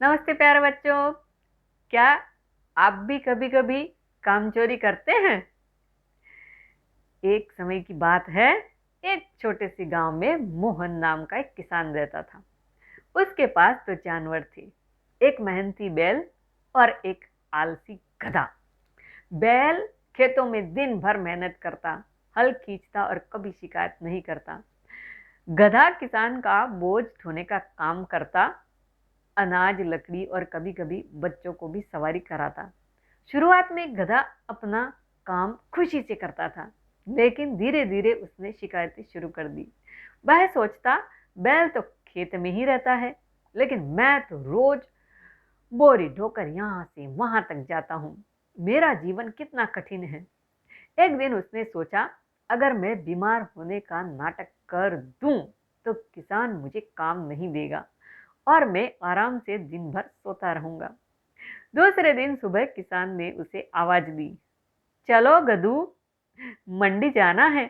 नमस्ते प्यारे बच्चों। क्या आप भी कभी कभी काम चोरी करते हैं? एक समय की बात है। एक छोटे से गांव में मोहन नाम का एक किसान रहता था। उसके पास तो जानवर थे, एक मेहनती बैल और एक आलसी गधा। बैल खेतों में दिन भर मेहनत करता, हल खींचता और कभी शिकायत नहीं करता। गधा किसान का बोझ ढोने का काम करता, अनाज, लकड़ी और कभी कभी बच्चों को भी सवारी कराता। शुरुआत में गधा अपना काम खुशी से करता था, लेकिन धीरे धीरे उसने शिकायतें शुरू कर दी। वह सोचता, बैल तो खेत में ही रहता है, लेकिन मैं तो रोज बोरी ढोकर यहाँ से वहां तक जाता हूँ। मेरा जीवन कितना कठिन है। एक दिन उसने सोचा, अगर मैं बीमार होने का नाटक कर दूं तो किसान मुझे काम नहीं देगा और मैं आराम से दिन भर सोता रहूंगा। दूसरे दिन सुबह किसान ने उसे आवाज दी, चलो गधू, मंडी जाना है।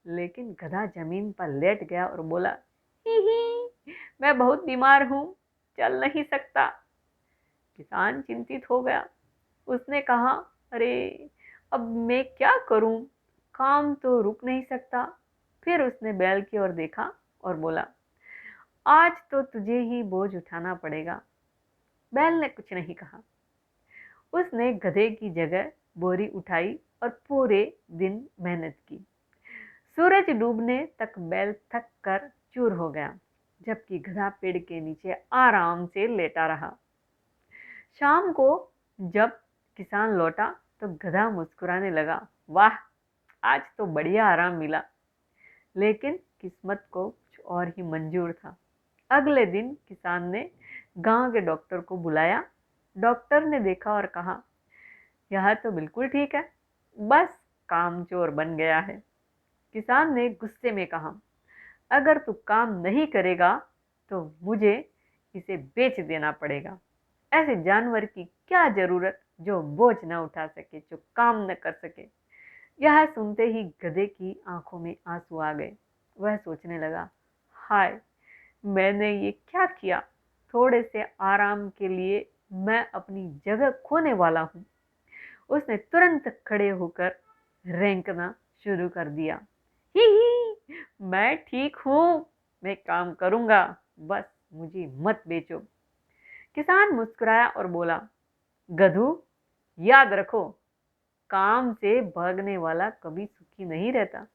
लेकिन गधा जमीन पर लेट गया और बोला, ही ही, मैं बहुत बीमार हूं, चल नहीं सकता। किसान चिंतित हो गया। उसने कहा, अरे अब मैं क्या करूं, काम तो रुक नहीं सकता। फिर उसने बैल की ओर देखा और बोला, आज तो तुझे ही बोझ उठाना पड़ेगा। बैल ने कुछ नहीं कहा। उसने गधे की जगह बोरी उठाई और पूरे दिन मेहनत की। सूरज डूबने तक बैल थक कर चूर हो गया, जबकि गधा पेड़ के नीचे आराम से लेटा रहा। शाम को जब किसान लौटा तो गधा मुस्कुराने लगा, वाह, आज तो बढ़िया आराम मिला। लेकिन किस्मत को कुछ और ही मंजूर था। अगले दिन किसान ने गांव के डॉक्टर को बुलाया। डॉक्टर ने देखा और कहा, यह तो बिल्कुल ठीक है, बस कामचोर बन गया है। किसान ने गुस्से में कहा, अगर तू काम नहीं करेगा तो मुझे इसे बेच देना पड़ेगा। ऐसे जानवर की क्या जरूरत जो बोझ न उठा सके, जो काम न कर सके। यह सुनते ही गधे की आंखों में आंसू आ गए। वह सोचने लगा, हाय, मैंने ये क्या किया। थोड़े से आराम के लिए मैं अपनी जगह खोने वाला हूँ। उसने तुरंत खड़े होकर रेंकना शुरू कर दिया, ही, मैं ठीक हूँ, मैं काम करूंगा, बस मुझे मत बेचो। किसान मुस्कुराया और बोला, गधू, याद रखो, काम से भागने वाला कभी सुखी नहीं रहता।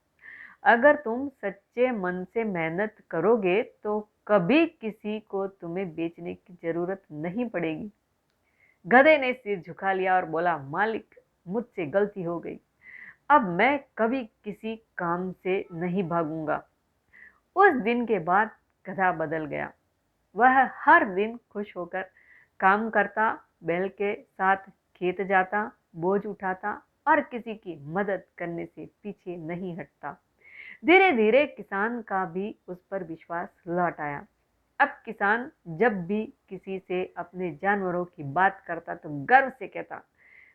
अगर तुम सच्चे मन से मेहनत करोगे तो कभी किसी को तुम्हें बेचने की जरूरत नहीं पड़ेगी। गधे ने सिर झुका लिया और बोला, मालिक, मुझसे गलती हो गई, अब मैं कभी किसी काम से नहीं भागूंगा। उस दिन के बाद गधा बदल गया। वह हर दिन खुश होकर काम करता, बैल के साथ खेत जाता, बोझ उठाता और किसी की मदद करने से पीछे नहीं हटता। धीरे धीरे किसान का भी उस पर विश्वास लौट आया। अब किसान जब भी किसी से अपने जानवरों की बात करता तो गर्व से कहता,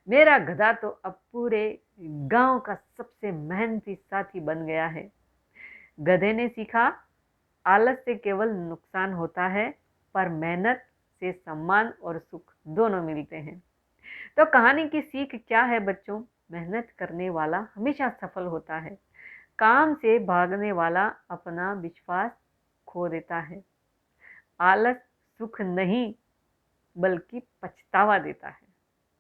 मेरा गधा तो अब पूरे गांव का सबसे मेहनती साथी बन गया है। गधे ने सीखा, आलस से केवल नुकसान होता है, पर मेहनत से सम्मान और सुख दोनों मिलते हैं। तो कहानी की सीख क्या है बच्चों? मेहनत करने वाला हमेशा सफल होता है। काम से भागने वाला अपना विश्वास खो देता है। आलस सुख नहीं, बल्कि पछतावा देता है।